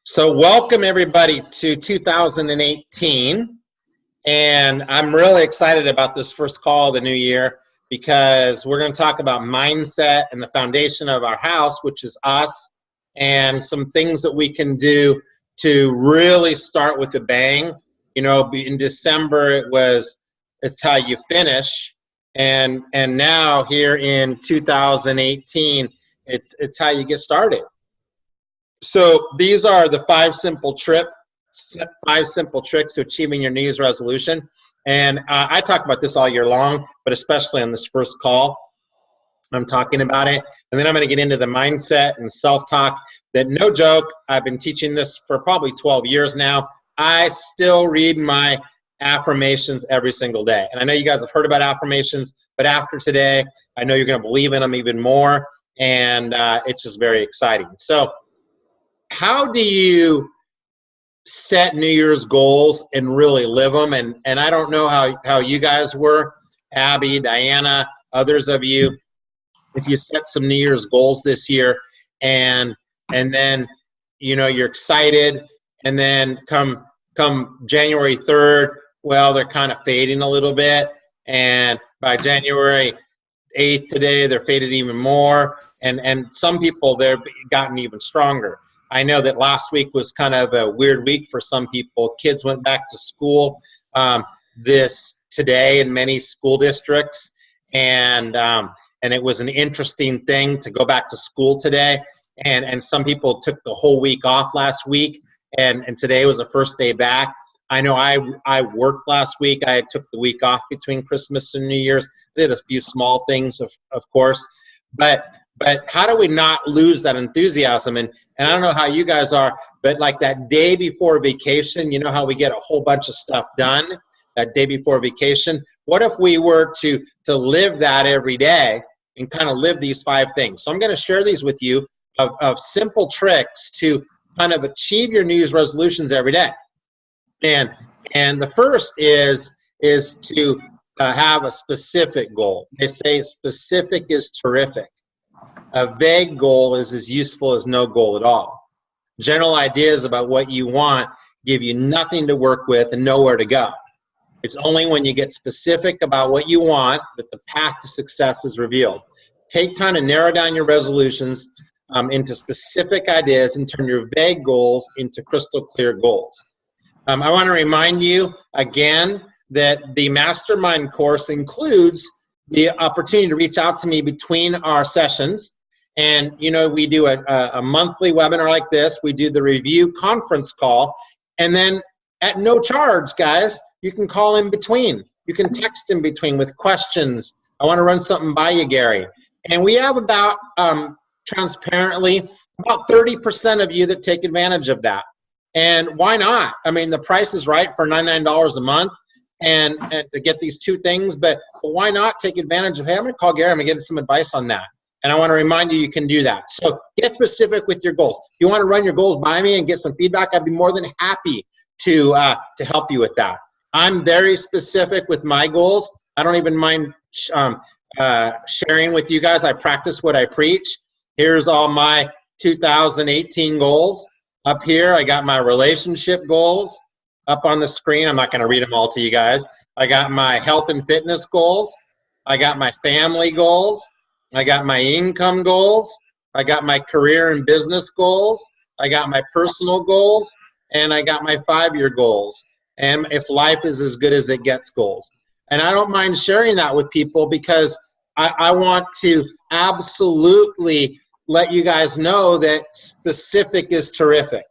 So welcome everybody to 2018, and I'm really excited about this first call of the new year because we're going to talk about mindset and the foundation of our house, which is us, and some things that we can do to really start with a bang. You know, in December it's how you finish, and now here in 2018, it's how you get started. So these are the five simple tricks to achieving your New Year's resolution. And I talk about this all year long, but especially on this first call, I'm talking about it. And then I'm going to get into the mindset and self-talk that, no joke, I've been teaching this for probably 12 years now. I still read my affirmations every single day. And I know you guys have heard about affirmations, but after today, I know you're going to believe in them even more. And it's just very exciting. So how do you set New Year's goals and really live them? And I don't know how you guys were, Abby, Diana, others of you, if you set some New Year's goals this year and then, you know, you're excited, and then come January 3rd, well, they're kind of fading a little bit. And by January 8th today, they're faded even more. And some people, they've gotten even stronger. I know that last week was kind of a weird week for some people. Kids went back to school today in many school districts, and it was an interesting thing to go back to school today. And some people took the whole week off last week, and today was the first day back. I know I worked last week. I took the week off between Christmas and New Year's. Did a few small things, of course, but how do we not lose that enthusiasm? And I don't know how you guys are, but like that day before vacation, you know how we get a whole bunch of stuff done that day before vacation? What if we were to live that every day and kind of live these five things? So I'm going to share these with you of simple tricks to kind of achieve your New Year's resolutions every day. And the first is to have a specific goal. They say specific is terrific. A vague goal is as useful as no goal at all. General ideas about what you want give you nothing to work with and nowhere to go. It's only when you get specific about what you want that the path to success is revealed. Take time to narrow down your resolutions into specific ideas and turn your vague goals into crystal clear goals. I want to remind you again that the Mastermind course includes the opportunity to reach out to me between our sessions. And, you know, we do a monthly webinar like this. We do the review conference call. And then at no charge, guys, you can call in between. You can text in between with questions. I want to run something by you, Gary. And we have about, transparently, about 30% of you that take advantage of that. And why not? I mean, the price is right for $99 a month and to get these two things. But why not take advantage of, hey, I'm going to call Gary. I'm going to get some advice on that. And I want to remind you can do that. So get specific with your goals. If you want to run your goals by me and get some feedback, I'd be more than happy to help you with that. I'm very specific with my goals. I don't even mind sharing with you guys. I practice what I preach. Here's all my 2018 goals. Up here, I got my relationship goals up on the screen. I'm not going to read them all to you guys. I got my health and fitness goals. I got my family goals. I got my income goals. I got my career and business goals. I got my personal goals. And I got my 5-year goals. And if life is as good as it gets goals. And I don't mind sharing that with people because I want to absolutely let you guys know that specific is terrific.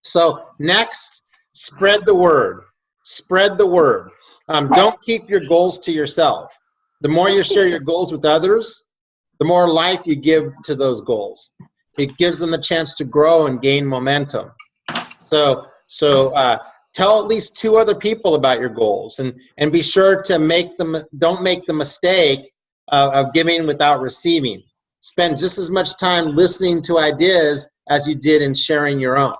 So next, spread the word. Spread the word. Don't keep your goals to yourself. The more you share your goals with others, the more life you give to those goals. It gives them a chance to grow and gain momentum. So tell at least 2 other people about your goals, and be sure to don't make the mistake of giving without receiving. Spend just as much time listening to ideas as you did in sharing your own.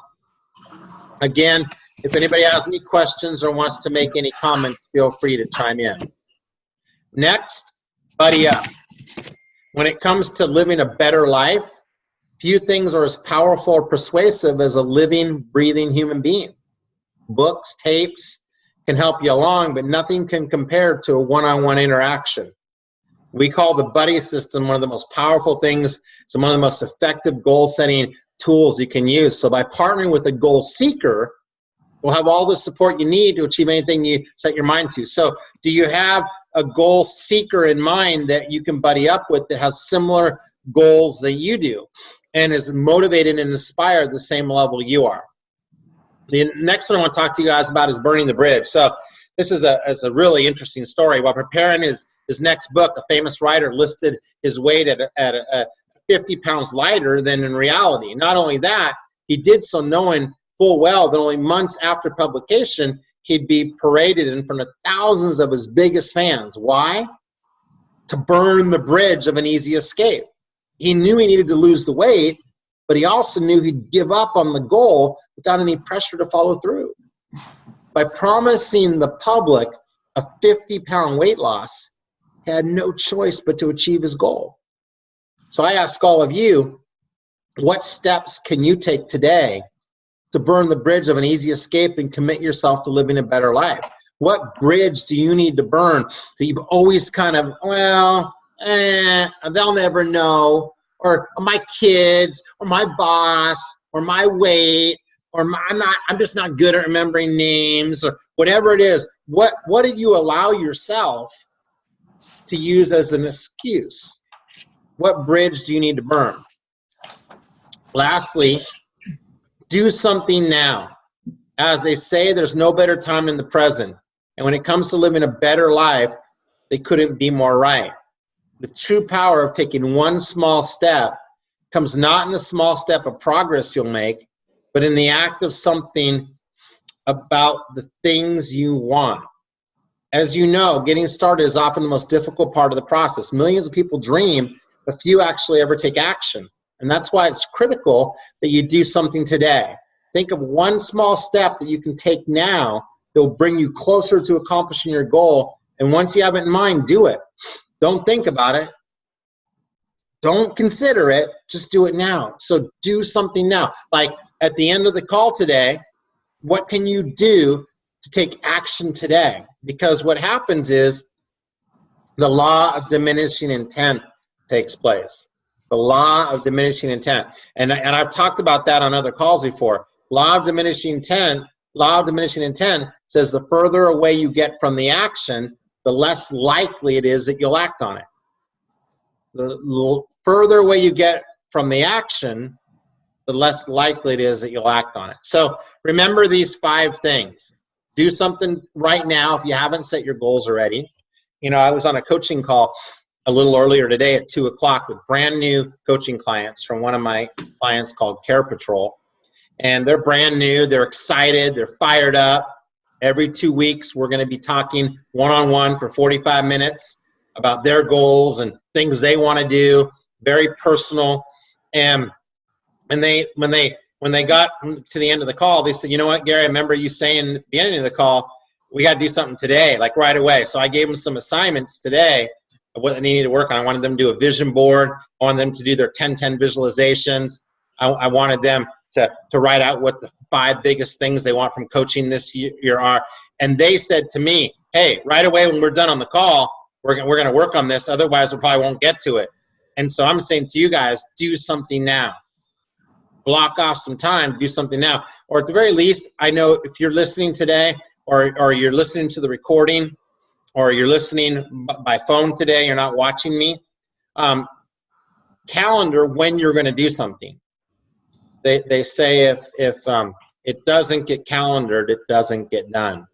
Again, if anybody has any questions or wants to make any comments, feel free to chime in. Next, buddy up. When it comes to living a better life, Few things are as powerful or persuasive as a living, breathing human being. Books, tapes can help you along, but nothing can compare to a one-on-one interaction. We call the buddy system one of the most powerful things. It's one of the most effective goal-setting tools you can use. So by partnering with a goal seeker, you'll have all the support you need to achieve anything you set your mind to. So do you have a goal seeker in mind that you can buddy up with that has similar goals that you do and is motivated and inspired at the same level you are? The next one I want to talk to you guys about is burning the bridge. So this is a really interesting story. While preparing his next book, a famous writer listed his weight at 50 pounds lighter than in reality. Not only that, he did so knowing full well that only months after publication, he'd be paraded in front of thousands of his biggest fans. Why? To burn the bridge of an easy escape. He knew he needed to lose the weight, but he also knew he'd give up on the goal without any pressure to follow through. By promising the public a 50-pound weight loss, he had no choice but to achieve his goal. So I ask all of you, what steps can you take today to burn the bridge of an easy escape and commit yourself to living a better life? What bridge do you need to burn that you've always kind of, they'll never know, or my kids, or my boss, or my weight, or I'm just not good at remembering names, or whatever it is. What did you allow yourself to use as an excuse? What bridge do you need to burn? Lastly, do something now. As they say, there's no better time than the present. And when it comes to living a better life, they couldn't be more right. The true power of taking one small step comes not in the small step of progress you'll make, but in the act of something about the things you want. As you know, getting started is often the most difficult part of the process. Millions of people dream, but few actually ever take action. And that's why it's critical that you do something today. Think of one small step that you can take now that will bring you closer to accomplishing your goal. And once you have it in mind, do it. Don't think about it. Don't consider it. Just do it now. So do something now. Like at the end of the call today, what can you do to take action today? Because what happens is the law of diminishing intent takes place. The law of diminishing intent. And I've talked about that on other calls before. Law of diminishing intent says the further away you get from the action, the less likely it is that you'll act on it. The further away you get from the action, the less likely it is that you'll act on it. So remember these 5 things. Do something right now if you haven't set your goals already. You know, I was on a coaching call a little earlier today at 2 o'clock with brand new coaching clients from one of my clients called Care Patrol. And they're brand new, they're excited, they're fired up. Every 2 weeks, we're gonna be talking one-on-one for 45 minutes about their goals and things they wanna do, very personal. And when they got to the end of the call, they said, you know what, Gary, I remember you saying at the beginning of the call, we gotta do something today, like right away. So I gave them some assignments today of what they needed to work on. I wanted them to do a vision board. I wanted them to do their 10-10 visualizations. I wanted them to write out what the 5 biggest things they want from coaching this year are. And they said to me, hey, right away when we're done on the call, we're going to work on this. Otherwise, we probably won't get to it. And so I'm saying to you guys, do something now. Block off some time, do something now. Or at the very least, I know if you're listening today or you're listening to the recording or you're listening by phone today, you're not watching me, calendar when you're going to do something. They say if it doesn't get calendared, it doesn't get done.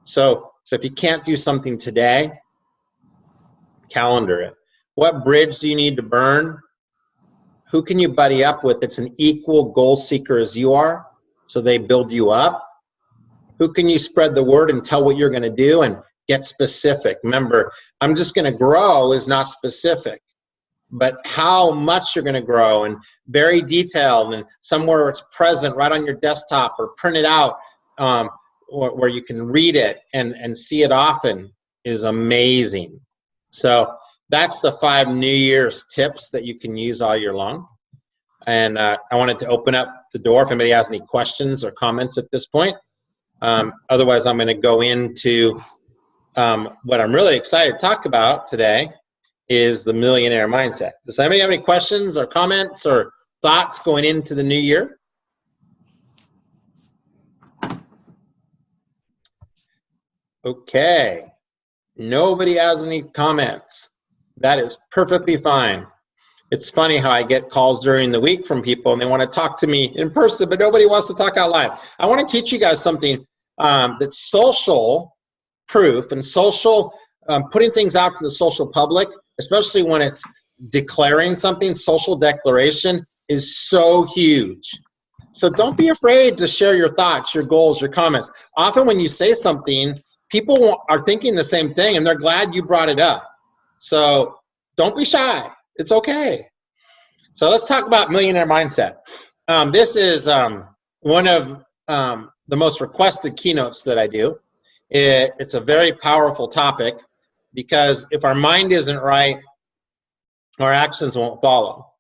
So if you can't do something today, calendar it. What bridge do you need to burn? Who can you buddy up with that's an equal goal seeker as you are, so they build you up? Who can you spread the word and tell what you're going to do and get specific? Remember, I'm just going to grow is not specific. But how much you're going to grow and very detailed and somewhere it's present right on your desktop or print it out where you can read it and see it often is amazing. So that's the 5 New Year's tips that you can use all year long. And I wanted to open up the door if anybody has any questions or comments at this point. Otherwise, I'm going to go into what I'm really excited to talk about today is the millionaire mindset. Does anybody have any questions or comments or thoughts going into the new year? Okay. Nobody has any comments. That is perfectly fine. It's funny how I get calls during the week from people and they want to talk to me in person, but nobody wants to talk out loud. I want to teach you guys something that's social proof and social, putting things out to the social public, especially when it's declaring something. Social declaration is so huge. So don't be afraid to share your thoughts, your goals, your comments. Often when you say something, people are thinking the same thing and they're glad you brought it up. So don't be shy. It's okay. So let's talk about millionaire mindset. This is one of the most requested keynotes that I do. It's a very powerful topic because if our mind isn't right, our actions won't follow.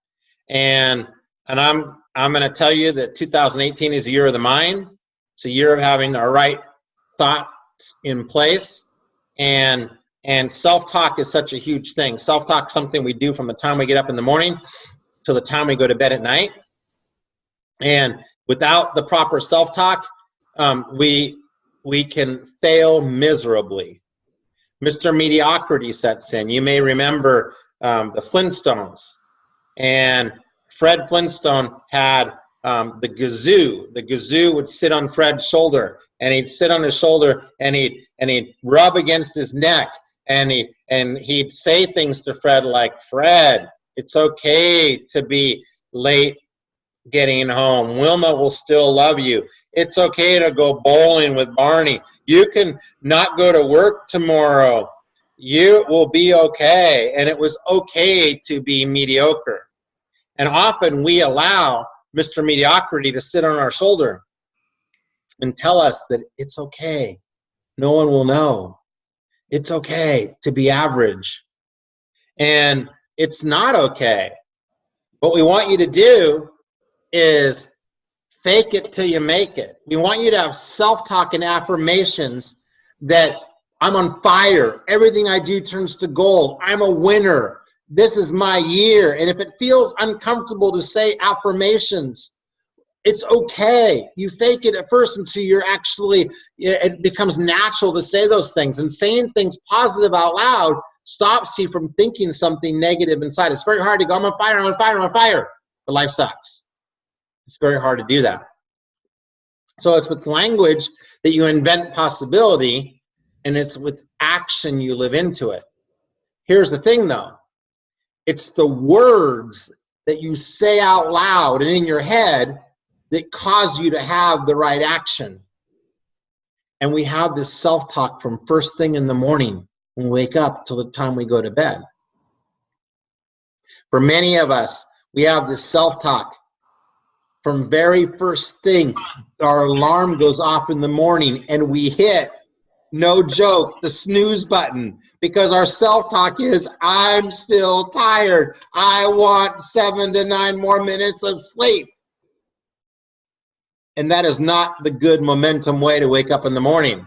And I'm going to tell you that 2018 is a year of the mind. It's a year of having our right thoughts in place, and self-talk is such a huge thing. Self-talk is something we do from the time we get up in the morning to the time we go to bed at night. And without the proper self-talk, we can fail miserably. Mr. Mediocrity sets in. You may remember the Flintstones. And Fred Flintstone had the gazoo. The gazoo would sit on Fred's shoulder, and he'd sit on his shoulder, and he'd rub against his neck, and he'd say things to Fred like, "Fred, it's okay to be late getting home. Wilma will still love you. It's okay to go bowling with Barney. You can not go to work tomorrow. You will be okay." And it was okay to be mediocre. And often we allow Mr. Mediocrity to sit on our shoulder and tell us that it's okay. No one will know. It's okay to be average. And it's not okay. What we want you to do is fake it till you make it. We want you to have self-talk and affirmations that I'm on fire. Everything I do turns to gold. I'm a winner. This is my year. And if it feels uncomfortable to say affirmations, it's okay. You fake it at first until you're actually, it becomes natural to say those things. And saying things positive out loud stops you from thinking something negative inside. It's very hard to go, I'm on fire, I'm on fire, I'm on fire. But life sucks. It's very hard to do that. So it's with language that you invent possibility, and it's with action you live into it. Here's the thing though. It's the words that you say out loud and in your head that cause you to have the right action. And we have this self-talk from first thing in the morning when we wake up till the time we go to bed. For many of us, we have this self-talk from very first thing. Our alarm goes off in the morning and we hit, no joke, the snooze button, because our self-talk is, I'm still tired. I want 7 to 9 more minutes of sleep. And that is not the good momentum way to wake up in the morning.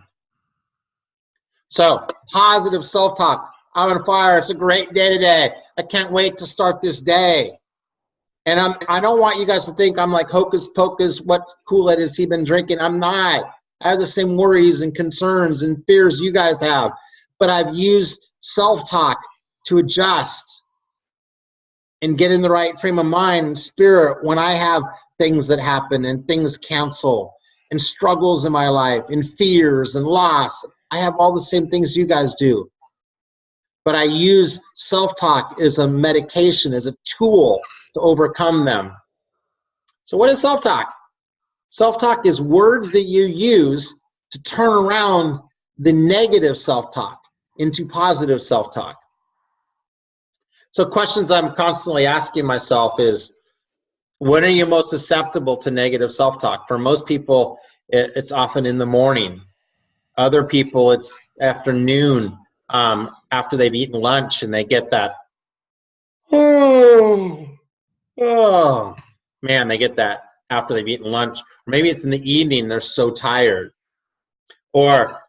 So, positive self-talk. I'm on fire. It's a great day today. I can't wait to start this day. And I don't want you guys to think I'm like hocus pocus, what Kool-Aid has he been drinking? I'm not. I have the same worries and concerns and fears you guys have. But I've used self-talk to adjust and get in the right frame of mind and spirit when I have things that happen and things cancel and struggles in my life and fears and loss. I have all the same things you guys do. But I use self-talk as a medication, as a tool to overcome them. So what is self-talk? Self-talk is words that you use to turn around the negative self-talk into positive self-talk. So questions I'm constantly asking myself is, when are you most susceptible to negative self-talk? For most people, it's often in the morning. Other people, it's afternoon, after they've eaten lunch and they get that, oh. Man, they get that after they've eaten lunch. Or maybe it's in the evening, they're so tired. Or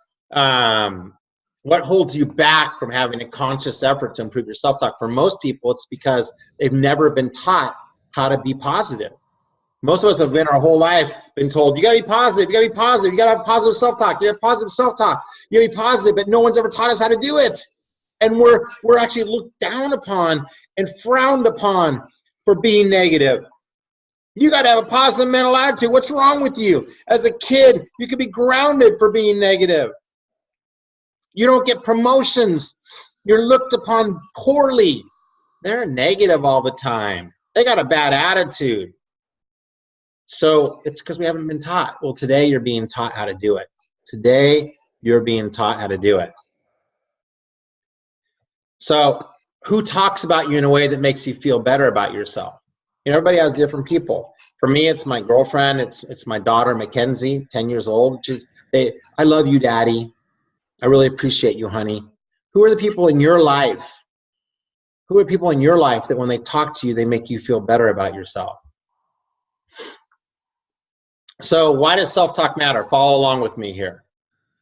what holds you back from having a conscious effort to improve your self-talk? For most people, it's because they've never been taught how to be positive. Most of us have been our whole life been told, you gotta be positive, you gotta be positive, you gotta have positive self-talk, you gotta have positive self-talk, you gotta be positive, but no one's ever taught us how to do it. And we're actually looked down upon and frowned upon for being negative. You gotta have a positive mental attitude. What's wrong with you? As a kid, you could be grounded for being negative. You don't get promotions. You're looked upon poorly. They're negative all the time. They got a bad attitude. So it's because we haven't been taught. Well, today you're being taught how to do it. Today you're being taught how to do it. So who talks about you in a way that makes you feel better about yourself? You know, everybody has different people. For me, it's my girlfriend. It's my daughter, Mackenzie, 10 years old. I love you, Daddy. I really appreciate you, honey. Who are the people in your life? Who are people in your life that when they talk to you, they make you feel better about yourself? So why does self-talk matter? Follow along with me here.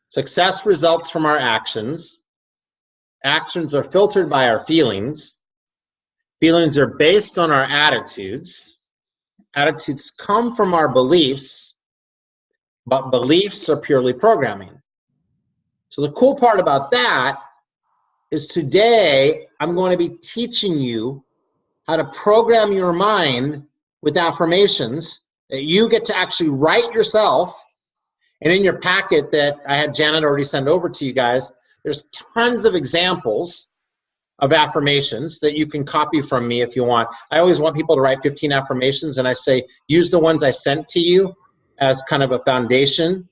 Success results from our actions. Actions are filtered by our feelings. Feelings are based on our attitudes. Attitudes come from our beliefs, but beliefs are purely programming. So the cool part about that is today I'm going to be teaching you how to program your mind with affirmations that you get to actually write yourself. And in your packet that I had Janet already send over to you guys, there's tons of examples of affirmations that you can copy from me if you want. I always want people to write 15 affirmations, and I say use the ones I sent to you as kind of a foundation,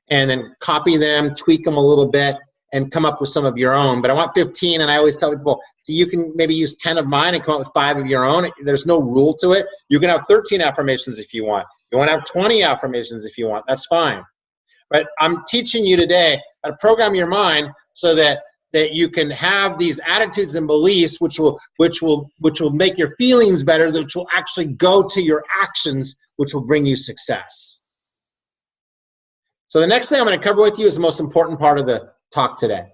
and then copy them, tweak them a little bit, and come up with some of your own. But I want 15, and I always tell people, so you can maybe use 10 of mine and come up with 5 of your own. There's no rule to it. You can have 13 affirmations if you want. You want to have 20 affirmations if you want. That's fine. But I'm teaching you today how to program your mind so that you can have these attitudes and beliefs which will make your feelings better, which will actually go to your actions, which will bring you success. So the next thing I'm going to cover with you is the most important part of the talk today.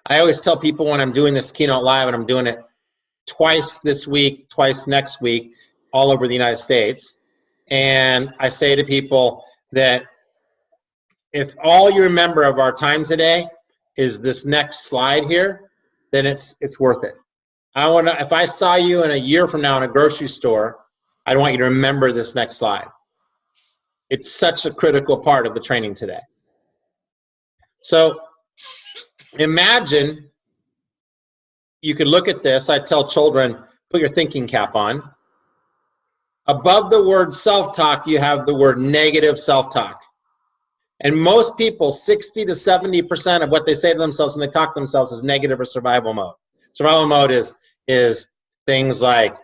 I always tell people when I'm doing this keynote live, and I'm doing it twice this week, twice next week, all over the United States, and I say to people that if all you remember of our time today is this next slide here, then it's worth it. If I saw you in a year from now in a grocery store, I'd want you to remember this next slide. It's such a critical part of the training today. So imagine you could look at this. I tell children, put your thinking cap on. Above the word self-talk, you have the word negative self-talk. And most people, 60 to 70% of what they say to themselves when they talk to themselves is negative or survival mode. Survival mode is things like,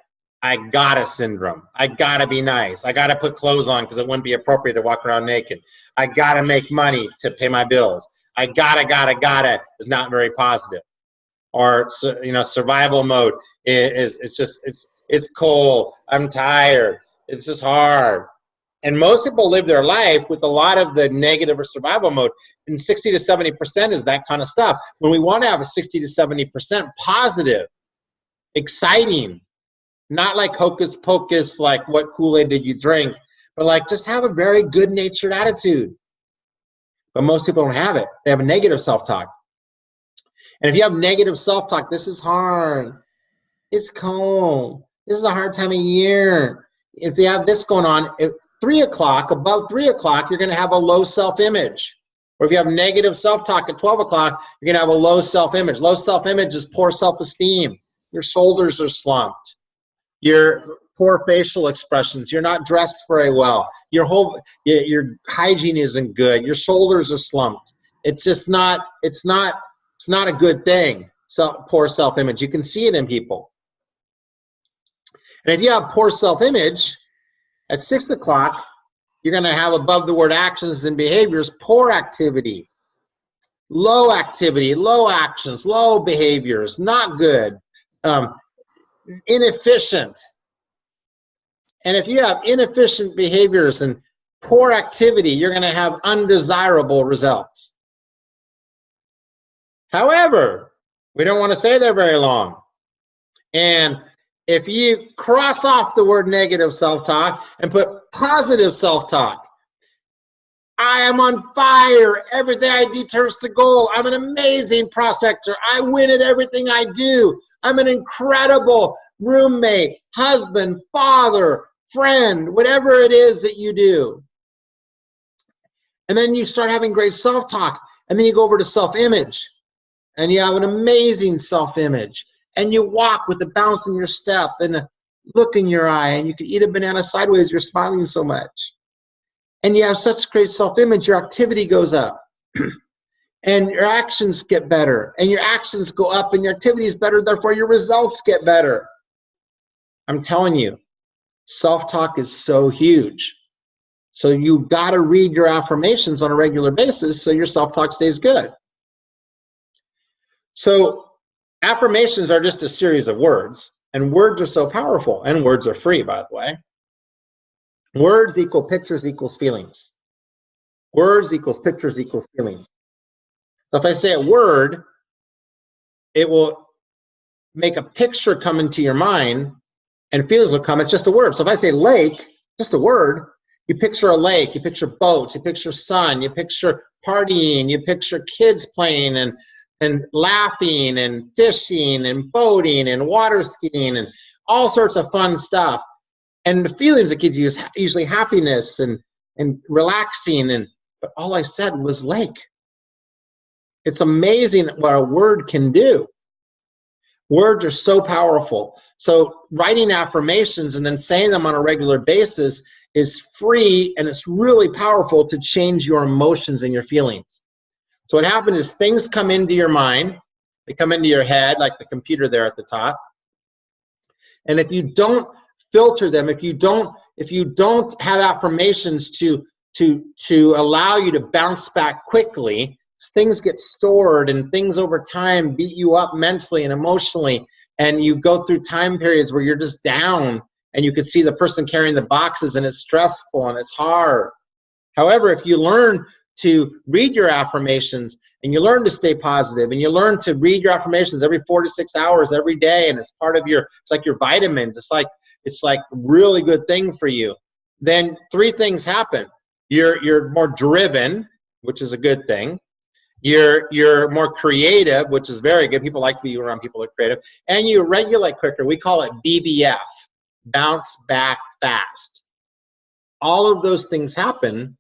I gotta syndrome. I gotta be nice. I gotta put clothes on because it wouldn't be appropriate to walk around naked. I gotta make money to pay my bills. I gotta is not very positive. Or, you know, survival mode it's cold. I'm tired. It's just hard. And most people live their life with a lot of the negative or survival mode. And 60 to 70% is that kind of stuff. When we want to have a 60 to 70% positive, exciting, not like hocus pocus, like what Kool-Aid did you drink, but like just have a very good-natured attitude. But most people don't have it. They have a negative self-talk. And if you have negative self-talk, this is hard. It's cold. This is a hard time of year. If you have this going on, at 3 o'clock, above 3 o'clock, you're going to have a low self-image. Or if you have negative self-talk at 12 o'clock, you're going to have a low self-image. Low self-image is poor self-esteem. Your shoulders are slumped. Your poor facial expressions. You're not dressed very well. Your hygiene isn't good. Your shoulders are slumped. It's just not, it's not a good thing. So poor self-image. You can see it in people. And if you have poor self-image, at 6 o'clock, you're going to have above the word actions and behaviors, poor activity, low actions, low behaviors, not good, inefficient. And if you have inefficient behaviors and poor activity, you're going to have undesirable results. However, we don't want to stay there very long. And if you cross off the word negative self-talk and put positive self-talk, I am on fire. Everything I do turns to gold. I'm an amazing prospector. I win at everything I do. I'm an incredible roommate, husband, father, friend, whatever it is that you do. And then you start having great self-talk. And then you go over to self-image. And you have an amazing self-image. And you walk with a bounce in your step and a look in your eye. And you can eat a banana sideways. You're smiling so much. And you have such great self-image, your activity goes up. And your actions get better. And your actions go up and your activity is better, therefore your results get better. I'm telling you, self-talk is so huge. So you've got to read your affirmations on a regular basis so your self-talk stays good. So affirmations are just a series of words. And words are so powerful. And words are free, by the way. Words equal pictures equals feelings. Words equals pictures equals feelings. So if I say a word, it will make a picture come into your mind and feelings will come. It's just a word. So if I say lake, just a word, you picture a lake, you picture boats, you picture sun, you picture partying, you picture kids playing and laughing and fishing and boating and water skiing and all sorts of fun stuff. And the feelings it gives you is usually happiness and relaxing. But all I said was lake. It's amazing what a word can do. Words are so powerful. So writing affirmations and then saying them on a regular basis is free, and it's really powerful to change your emotions and your feelings. So what happens is things come into your mind. They come into your head, like the computer there at the top. And if you don't filter them, if you don't have affirmations to allow you to bounce back quickly, things get stored and things over time beat you up mentally and emotionally, and you go through time periods where you're just down and you can see the person carrying the boxes and it's stressful and it's hard. However, if you learn to read your affirmations and you learn to stay positive and you learn to read your affirmations every 4 to 6 hours every day, and it's part of it's like your vitamins, it's like a really good thing for you, then 3 things happen. You're more driven, which is a good thing. You're more creative, which is very good. People like to be around people that are creative. And you regulate quicker. We call it BBF, bounce back fast. All of those things happen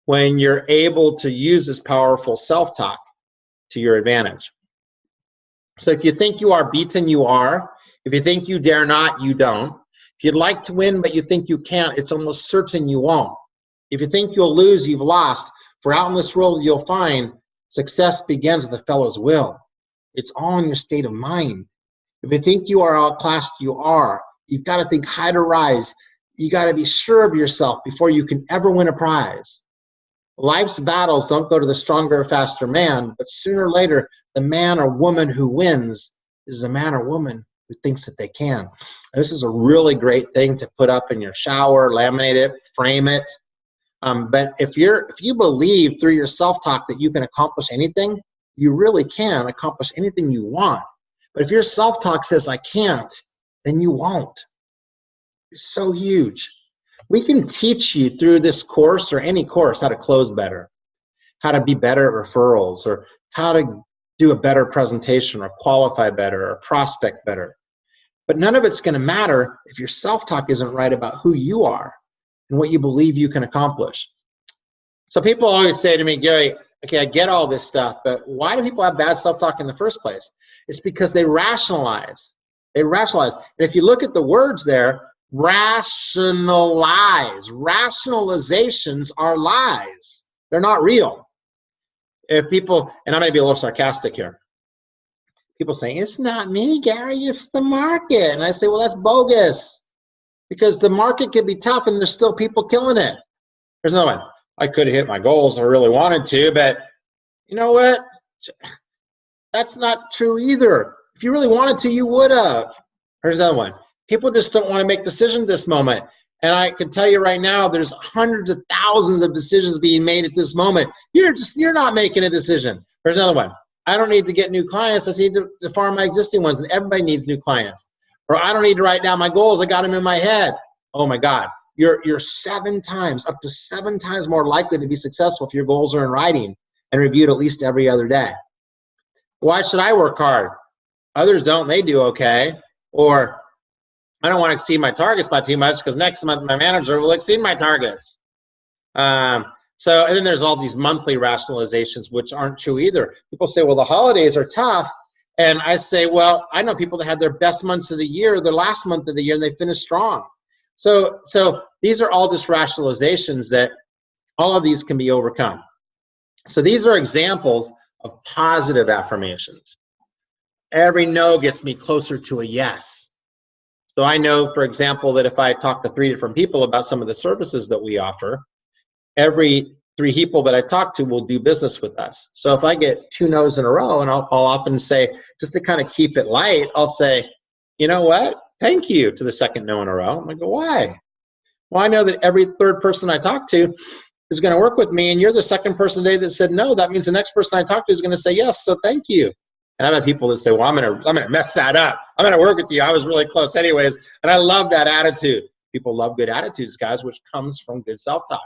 when you're able to use this powerful self-talk to your advantage. So if you think you are beaten, you are. If you think you dare not, you don't. If you'd like to win but you think you can't, it's almost certain you won't. If you think you'll lose, you've lost. For out in this world you'll find success begins with a fellow's will. It's all in your state of mind. If you think you are outclassed, you are. You've got to think high to rise. You got to be sure of yourself before you can ever win a prize. Life's battles don't go to the stronger or faster man, but sooner or later, the man or woman who wins is the man or woman who thinks that they can. And this is a really great thing to put up in your shower, laminate it, frame it. But if you believe through your self-talk that you can accomplish anything, you really can accomplish anything you want. But if your self-talk says, I can't, then you won't. It's so huge. We can teach you through this course or any course how to close better, how to be better at referrals, or how to do a better presentation or qualify better or prospect better. But none of it's going to matter if your self-talk isn't right about who you are and what you believe you can accomplish. So people always say to me, Gary, okay, I get all this stuff, but why do people have bad self-talk in the first place? It's because they rationalize. They rationalize. And if you look at the words there, rationalize. Rationalizations are lies. They're not real. If people, and I'm going to be a little sarcastic here, people say, it's not me, Gary, it's the market. And I say, well, that's bogus. Because the market can be tough and there's still people killing it. There's another one. I could have hit my goals if I really wanted to, but you know what? That's not true either. If you really wanted to, you would have. Here's another one. People just don't want to make decisions at this moment. And I can tell you right now, there's hundreds of thousands of decisions being made at this moment. You're not making a decision. There's another one. I don't need to get new clients. I just need to farm my existing ones. And everybody needs new clients. Or I don't need to write down my goals. I got them in my head. Oh my God. You're up to seven times more likely to be successful if your goals are in writing and reviewed at least every other day. Why should I work hard? Others don't. They do okay. Or I don't want to exceed my targets by too much because next month my manager will exceed my targets. And then there's all these monthly rationalizations, which aren't true either. People say, well, the holidays are tough. And I say, well, I know people that had their best months of the year, their last month of the year, and they finished strong. So these are all just rationalizations that all of these can be overcome. So these are examples of positive affirmations. Every no gets me closer to a yes. So I know, for example, that if I talk to 3 different people about some of the services that we offer, every 3 people that I talk to will do business with us. So if I get 2 no's in a row, and I'll often say, just to kind of keep it light, I'll say, you know what? Thank you to the second no in a row. I'm like, why? Well, I know that every 3rd person I talk to is going to work with me, and you're the 2nd person today that said no. That means the next person I talk to is going to say yes, so thank you. And I've had people that say, well, I'm gonna mess that up. I'm gonna work with you. I was really close anyways. And I love that attitude. People love good attitudes, guys, which comes from good self-talk.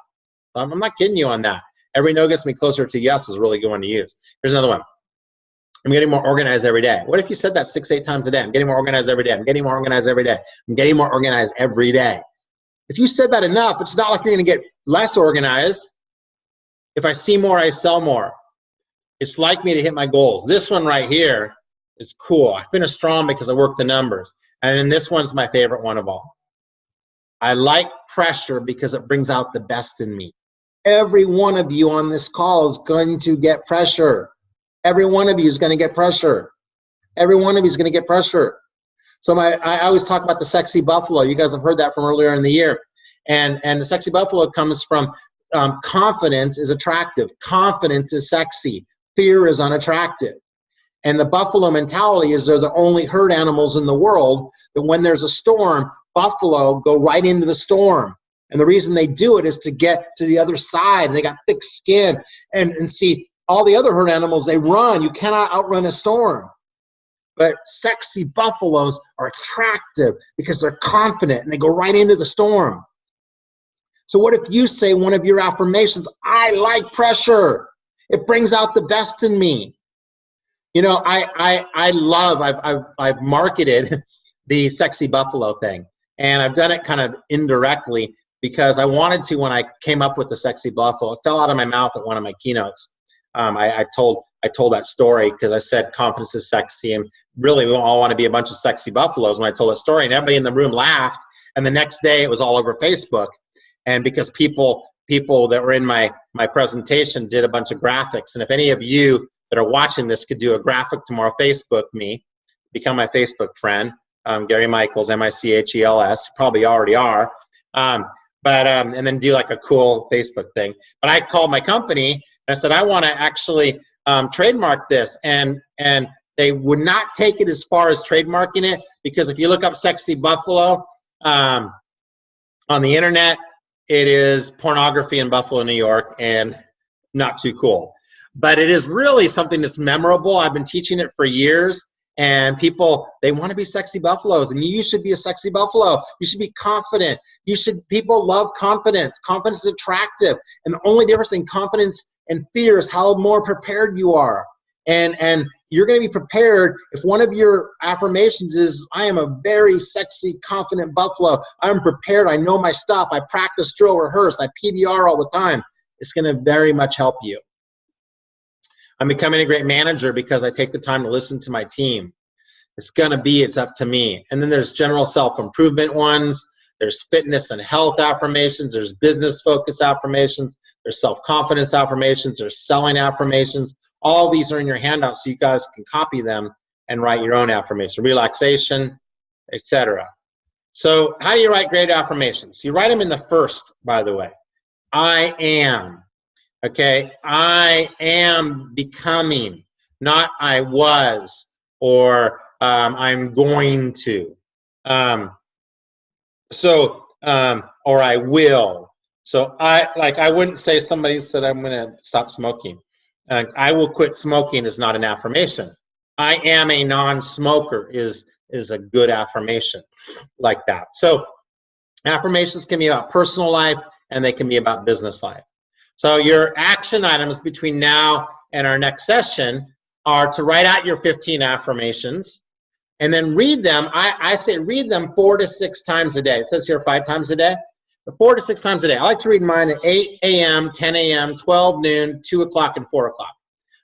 I'm not kidding you on that. Every no gets me closer to yes is really good one to use. Here's another one. I'm getting more organized every day. What if you said that 6-8 times a day? I'm getting more organized every day. I'm getting more organized every day. I'm getting more organized every day. If you said that enough, it's not like you're gonna get less organized. If I see more, I sell more. It's like me to hit my goals. This one right here is cool. I finished strong because I worked the numbers. And then this one's my favorite one of all. I like pressure because it brings out the best in me. Every one of you on this call is going to get pressure. Every one of you is going to get pressure. Every one of you is going to get pressure. So I always talk about the sexy buffalo. You guys have heard that from earlier in the year. And the sexy buffalo comes from confidence is attractive. Confidence is sexy. Fear is unattractive. And the buffalo mentality is they're the only herd animals in the world that when there's a storm, buffalo go right into the storm. And the reason they do it is to get to the other side. They got thick skin. And see, all the other herd animals, they run. You cannot outrun a storm. But sexy buffaloes are attractive because they're confident and they go right into the storm. So what if you say one of your affirmations, I like pressure. It brings out the best in me. You know, I've marketed the sexy buffalo thing, and I've done it kind of indirectly because I wanted to when I came up with the sexy buffalo. It fell out of my mouth at one of my keynotes. I told that story because I said confidence is sexy, and really we all want to be a bunch of sexy buffaloes when I told that story, and everybody in the room laughed. And the next day it was all over Facebook, and because people that were in my presentation did a bunch of graphics. And if any of you that are watching this could do a graphic tomorrow, Facebook me, become my Facebook friend, Gary Michaels, Michels, probably already are, and then do like a cool Facebook thing. But I called my company and I said, I want to actually trademark this, and they would not take it as far as trademarking it, because if you look up sexy buffalo on the internet, it is pornography in Buffalo, New York, and not too cool. But it is really something that's memorable. I've been teaching it for years, and people, they want to be sexy buffaloes, and you should be a sexy buffalo. You should be confident. People love confidence. Confidence is attractive, and the only difference in confidence and fear is how more prepared you are. And you're going to be prepared if one of your affirmations is, I am a very sexy, confident buffalo. I'm prepared. I know my stuff. I practice, drill, rehearse. I PBR all the time. It's going to very much help you. I'm becoming a great manager because I take the time to listen to my team. It's up to me. And then there's general self-improvement ones. There's fitness and health affirmations. There's business focus affirmations. There's self-confidence affirmations. There's selling affirmations. All these are in your handout so you guys can copy them and write your own affirmation, relaxation, etc. So how do you write great affirmations? You write them in the first, by the way. I am. Okay, I am becoming, not I was, or I'm going to. So, or I will. So I wouldn't say somebody said I'm going to stop smoking. I will quit smoking is not an affirmation. I am a non-smoker is a good affirmation like that. So affirmations can be about personal life and they can be about business life. So your action items between now and our next session are to write out your 15 affirmations and then read them. I say read them 4 to 6 times a day. It says here 5 times a day. But 4 to 6 times a day. I like to read mine at 8 a.m., 10 a.m., 12 noon, 2 o'clock, and 4 o'clock.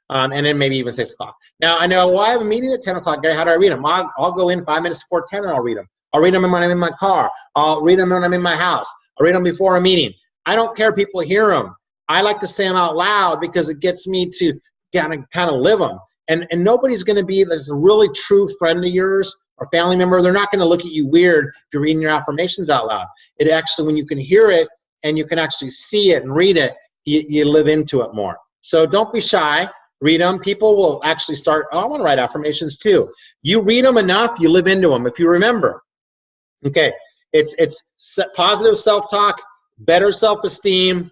And then maybe even 6 o'clock. Now, I know, well, I have a meeting at 10 o'clock. How do I read them? I'll go in 5 minutes before 10 and I'll read them. I'll read them when I'm in my car. I'll read them when I'm in my house. I'll read them before a meeting. I don't care if people hear them. I like to say them out loud because it gets me to kind of live them. And nobody's going to be that's a really true friend of yours or family member. They're not going to look at you weird if you're reading your affirmations out loud. It actually, when you can hear it and you can actually see it and read it, you live into it more. So don't be shy. Read them. People will actually start, oh, I want to write affirmations too. You read them enough, you live into them. If you remember, okay, it's positive self-talk, better self-esteem,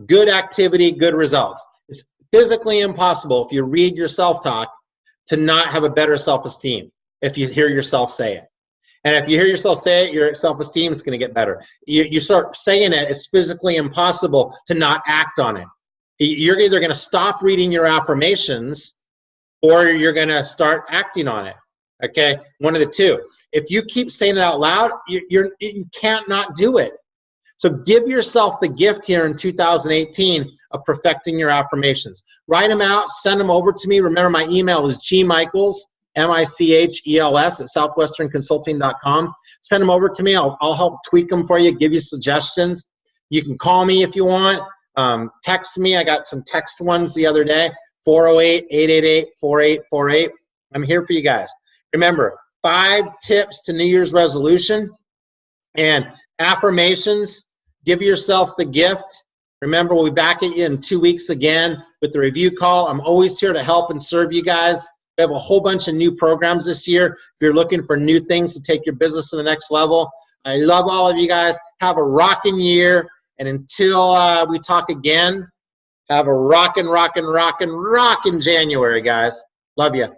good activity, good results. It's physically impossible if you read your self-talk to not have a better self-esteem if you hear yourself say it. And if you hear yourself say it, your self-esteem is going to get better. You start saying it, it's physically impossible to not act on it. You're either going to stop reading your affirmations or you're going to start acting on it. Okay? One of the two. If you keep saying it out loud, you can't not do it. So give yourself the gift here in 2018 of perfecting your affirmations. Write them out, send them over to me. Remember, my email is gmichels, M-I-C-H-E-L-S, at southwesternconsulting.com. Send them over to me. I'll help tweak them for you, give you suggestions. You can call me if you want. Text me. I got some text ones the other day, 408-888-4848. I'm here for you guys. Remember, 5 tips to New Year's resolution and affirmations. Give yourself the gift. Remember, we'll be back at you in 2 weeks again with the review call. I'm always here to help and serve you guys. We have a whole bunch of new programs this year. If you're looking for new things to take your business to the next level, I love all of you guys. Have a rocking year. And until we talk again, have a rockin' January, guys. Love you.